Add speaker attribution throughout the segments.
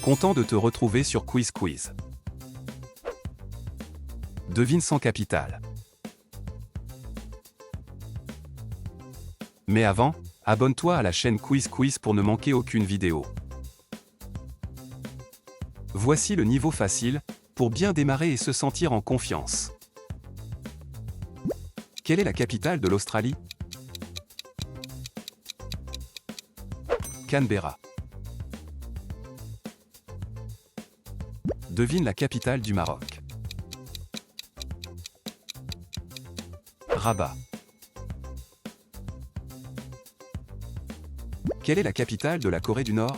Speaker 1: Content de te retrouver sur Quiz Quiz. Devine sans capitale. Mais avant, abonne-toi à la chaîne Quiz Quiz pour ne manquer aucune vidéo. Voici le niveau facile, pour bien démarrer et se sentir en confiance. Quelle est la capitale de l'Australie? Canberra. Devine la capitale du Maroc. Rabat. Quelle est la capitale de la Corée du Nord?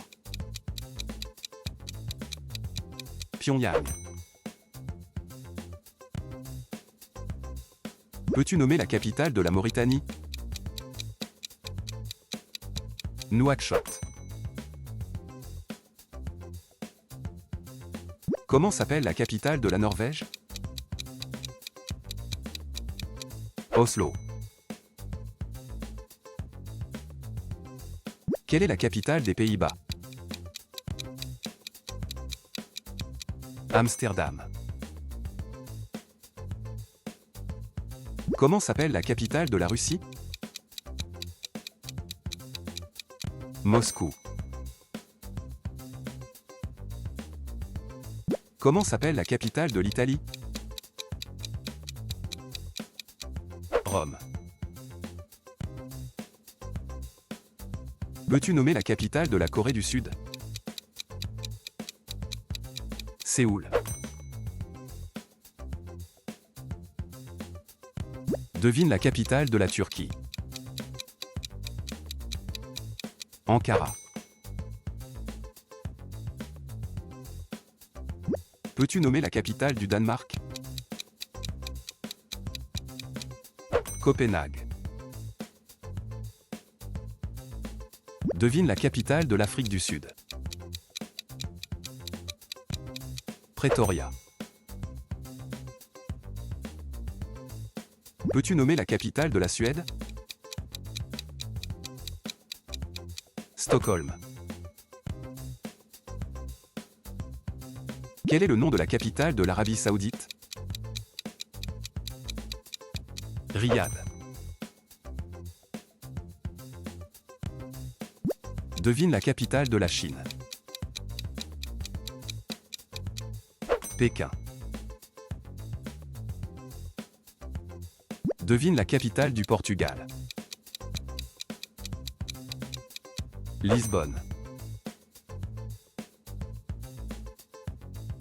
Speaker 1: Pyongyang. Peux-tu nommer la capitale de la Mauritanie? Nouakchott. Comment s'appelle la capitale de la Norvège? Oslo. Quelle est la capitale des Pays-Bas? Amsterdam. Comment s'appelle la capitale de la Russie? Moscou. Comment s'appelle la capitale de l'Italie? Rome. Peux-tu nommer la capitale de la Corée du Sud? Séoul. Devine la capitale de la Turquie. Ankara. Peux-tu nommer la capitale du Danemark? Copenhague. Devine la capitale de l'Afrique du Sud. Pretoria. Peux-tu nommer la capitale de la Suède? Stockholm. Quel est le nom de la capitale de l'Arabie Saoudite? Riyad. Devine la capitale de la Chine. Pékin. Devine la capitale du Portugal. Lisbonne.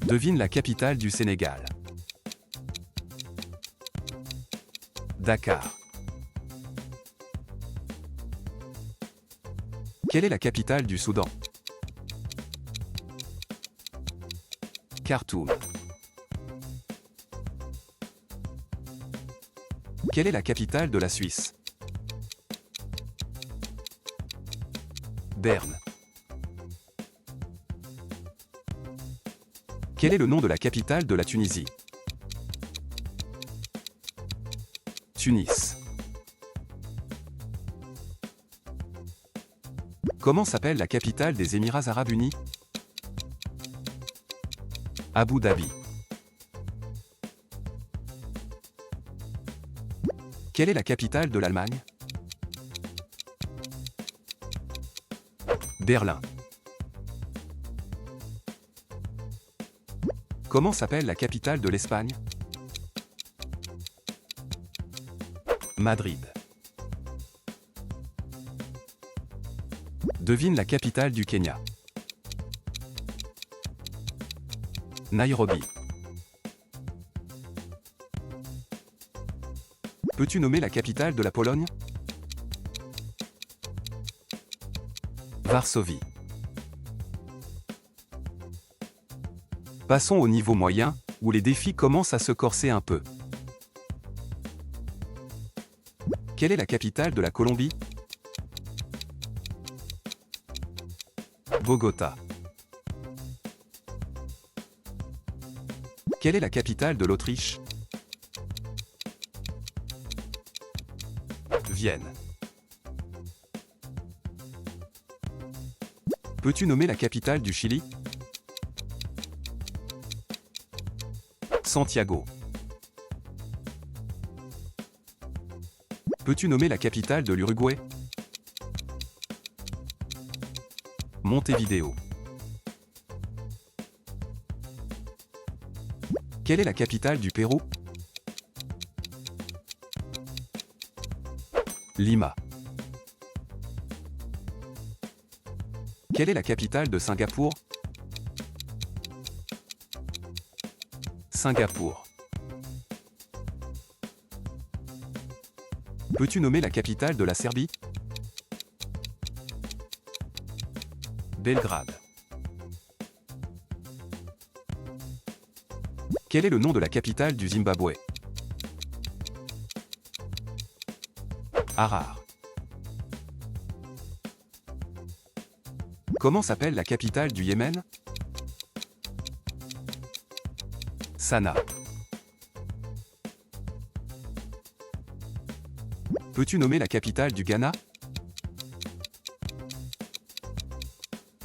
Speaker 1: Devine la capitale du Sénégal. Dakar. Quelle est la capitale du Soudan? Khartoum. Quelle est la capitale de la Suisse? Berne. Quel est le nom de la capitale de la Tunisie? Tunis. Comment s'appelle la capitale des Émirats arabes unis? Abu Dhabi. Quelle est la capitale de l'Allemagne? Berlin. Comment s'appelle la capitale de l'Espagne? Madrid. Devine la capitale du Kenya. Nairobi. Peux-tu nommer la capitale de la Pologne? Varsovie. Passons au niveau moyen, où les défis commencent à se corser un peu. Quelle est la capitale de la Colombie? Bogota. Quelle est la capitale de l'Autriche? Vienne. Peux-tu nommer la capitale du Chili? Santiago. Peux-tu nommer la capitale de l'Uruguay? Montevideo. Quelle est la capitale du Pérou? Lima. Quelle est la capitale de Singapour? Singapour. Peux-tu nommer la capitale de la Serbie? Belgrade. Quel est le nom de la capitale du Zimbabwe? Harare. Comment s'appelle la capitale du Yémen? Sanaa. Peux-tu nommer la capitale du Ghana?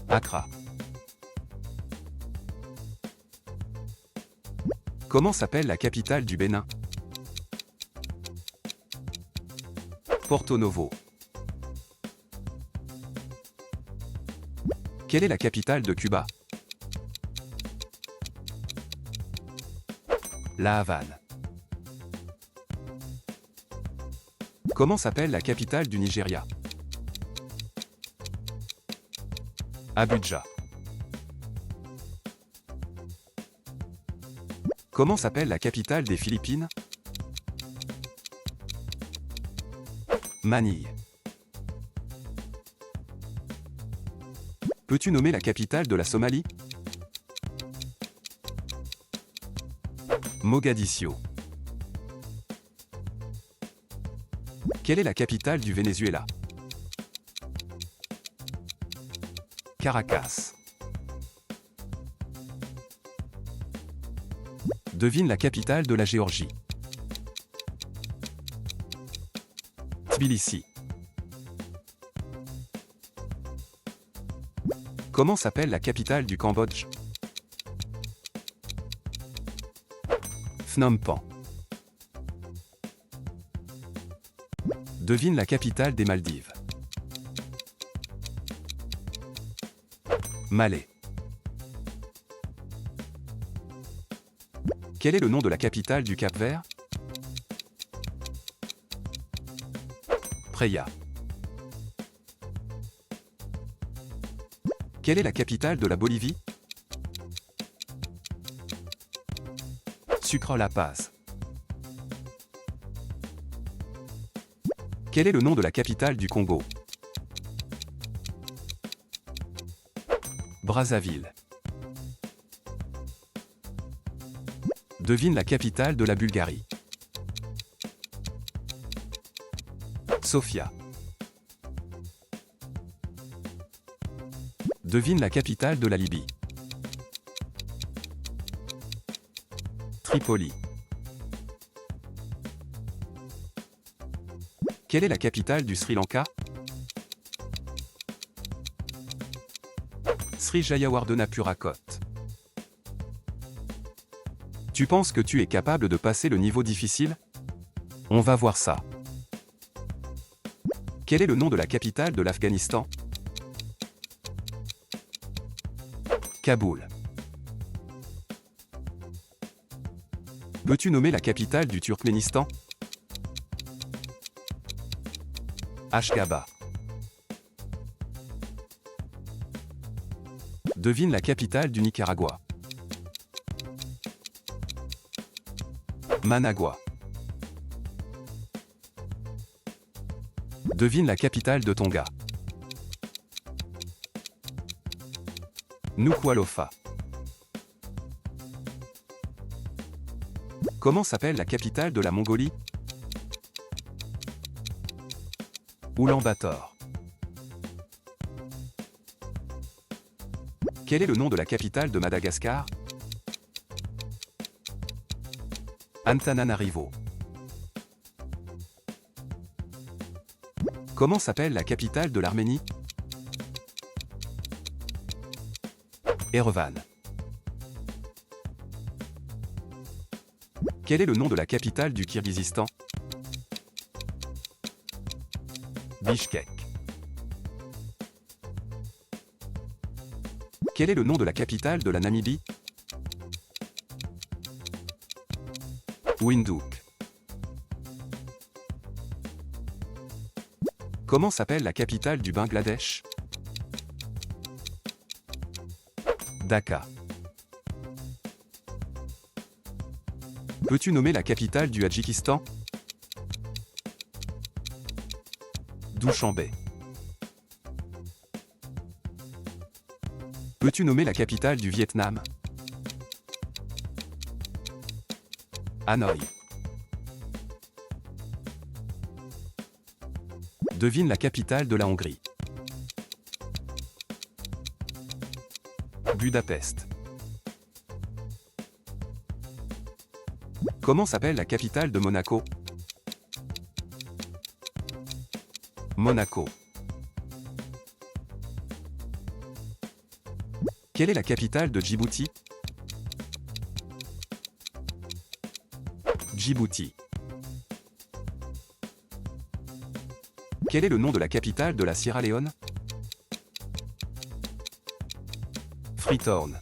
Speaker 1: Accra. Comment s'appelle la capitale du Bénin? Porto Novo. Quelle est la capitale de Cuba? La Havane. Comment s'appelle la capitale du Nigeria? Abuja. Comment s'appelle la capitale des Philippines? Manille. Peux-tu nommer la capitale de la Somalie? Mogadiscio. Quelle est la capitale du Venezuela? Caracas. Devine la capitale de la Géorgie. Tbilissi. Comment s'appelle la capitale du Cambodge? Phnom Penh. Devine la capitale des Maldives. Malé. Quel est le nom de la capitale du Cap-Vert? Praia. Quelle est la capitale de la Bolivie? Sucre La Paz. Quel est le nom de la capitale du Congo? Brazzaville. Devine la capitale de la Bulgarie. Sofia. Devine la capitale de la Libye. Tripoli. Quelle est la capitale du Sri Lanka? Sri Jayawardenepura Purakot. Tu penses que tu es capable de passer le niveau difficile? On va voir ça. Quel est le nom de la capitale de l'Afghanistan? Kaboul. Peux-tu nommer la capitale du Turkménistan? Ashgabat. Devine la capitale du Nicaragua. Managua. Devine la capitale de Tonga. Nuku'alofa. Comment s'appelle la capitale de la Mongolie? Oulan-Bator. Quel est le nom de la capitale de Madagascar? Antananarivo. Comment s'appelle la capitale de l'Arménie? Erevan. Quel est le nom de la capitale du Kirghizistan? Bishkek. Quel est le nom de la capitale de la Namibie? Windhoek. Comment s'appelle la capitale du Bangladesh? Dhaka. Peux-tu nommer la capitale du Tadjikistan? Dushanbe. Peux-tu nommer la capitale du Vietnam? Hanoï. Devine la capitale de la Hongrie. Budapest. Comment s'appelle la capitale de Monaco? Monaco. Quelle est la capitale de Djibouti? Djibouti. Quel est le nom de la capitale de la Sierra Leone? Freetown.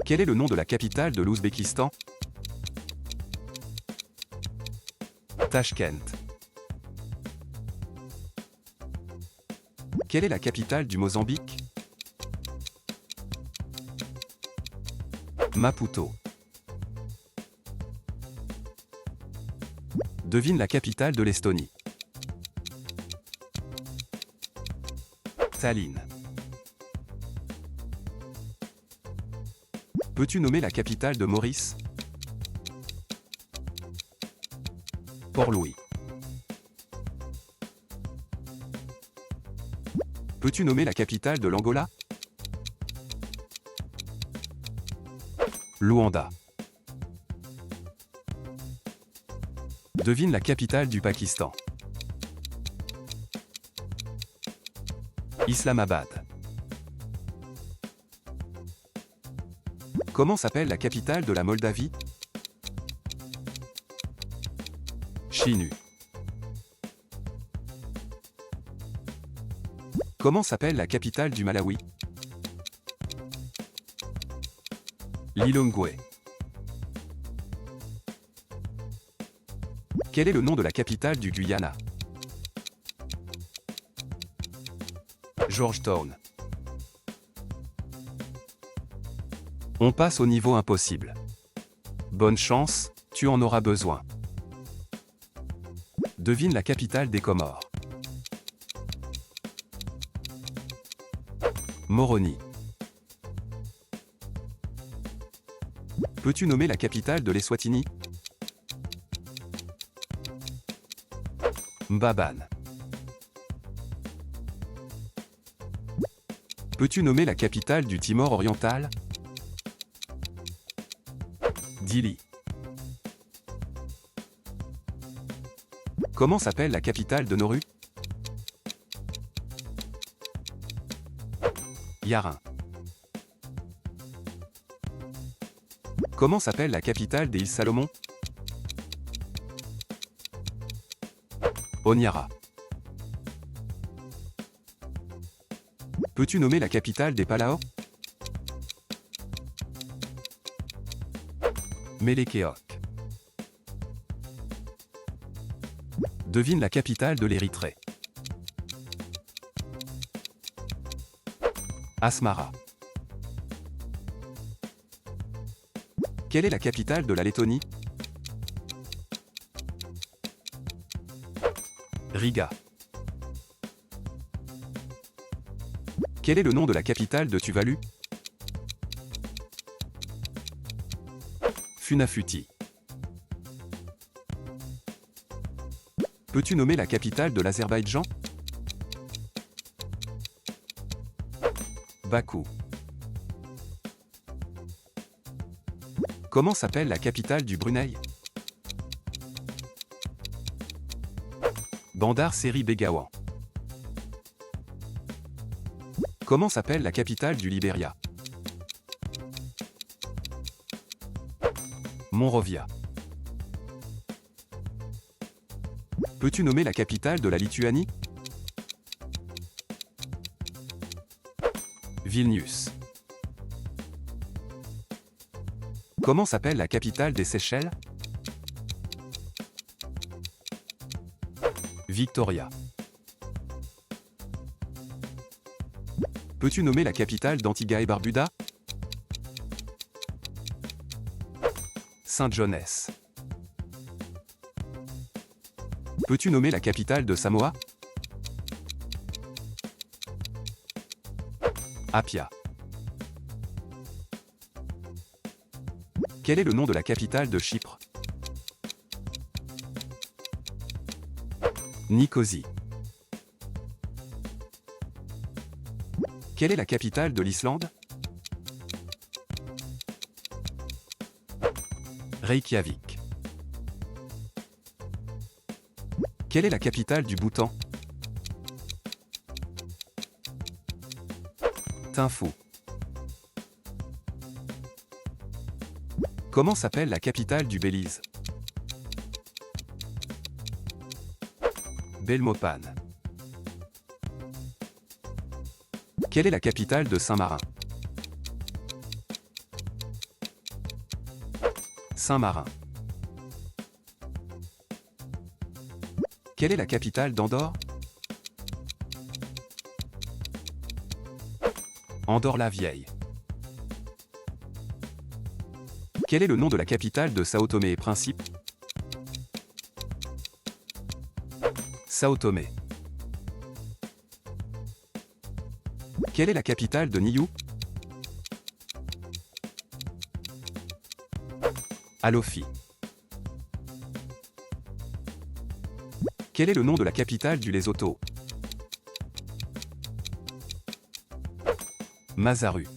Speaker 1: Quel est le nom de la capitale de l'Ouzbékistan? Tachkent. Quelle est la capitale du Mozambique? Maputo. Devine la capitale de l'Estonie. Tallinn. Peux-tu nommer la capitale de Maurice? Port-Louis. Peux-tu nommer la capitale de l'Angola? Luanda. Devine la capitale du Pakistan. Islamabad. Comment s'appelle la capitale de la Moldavie? Chinu. Comment s'appelle la capitale du Malawi? Lilongwe. Quel est le nom de la capitale du Guyana? Georgetown. On passe au niveau impossible. Bonne chance, tu en auras besoin. Devine la capitale des Comores. Moroni. Peux-tu nommer la capitale de l'Eswatini? Mbabane. Peux-tu nommer la capitale du Timor oriental? Dili. Comment s'appelle la capitale de Nauru? Yarin. Comment s'appelle la capitale des îles Salomon? Honiara. Peux-tu nommer la capitale des Palaos? Melekeok. Devine la capitale de l'Érythrée. Asmara. Quelle est la capitale de la Lettonie? Riga. Quel est le nom de la capitale de Tuvalu? Funafuti. Peux-tu nommer la capitale de l'Azerbaïdjan? Bakou. Comment s'appelle la capitale du Brunei? Bandar Seri Begawan. Comment s'appelle la capitale du Libéria? Monrovia. Peux-tu nommer la capitale de la Lituanie? Vilnius. Comment s'appelle la capitale des Seychelles? Victoria. Peux-tu nommer la capitale d'Antigua et Barbuda? Saint John's. Peux-tu nommer la capitale de Samoa? Apia. Quel est le nom de la capitale de Chypre? Nicosie. Quelle est la capitale de l'Islande? Reykjavik. Quelle est la capitale du Bhoutan? Thimphu. Comment s'appelle la capitale du Belize? Belmopan. Quelle est la capitale de Saint-Marin? Saint-Marin. Quelle est la capitale d'Andorre? Andorre-la-Vieille. Quel est le nom de la capitale de Sao Tomé et Principe? Sao Tomé. Quelle est la capitale de Niue? Alofi. Quel est le nom de la capitale du Lesotho? Masaru.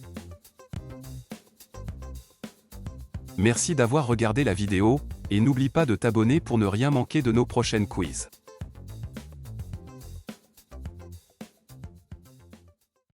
Speaker 1: Merci d'avoir regardé la vidéo, et n'oublie pas de t'abonner pour ne rien manquer de nos prochaines quiz.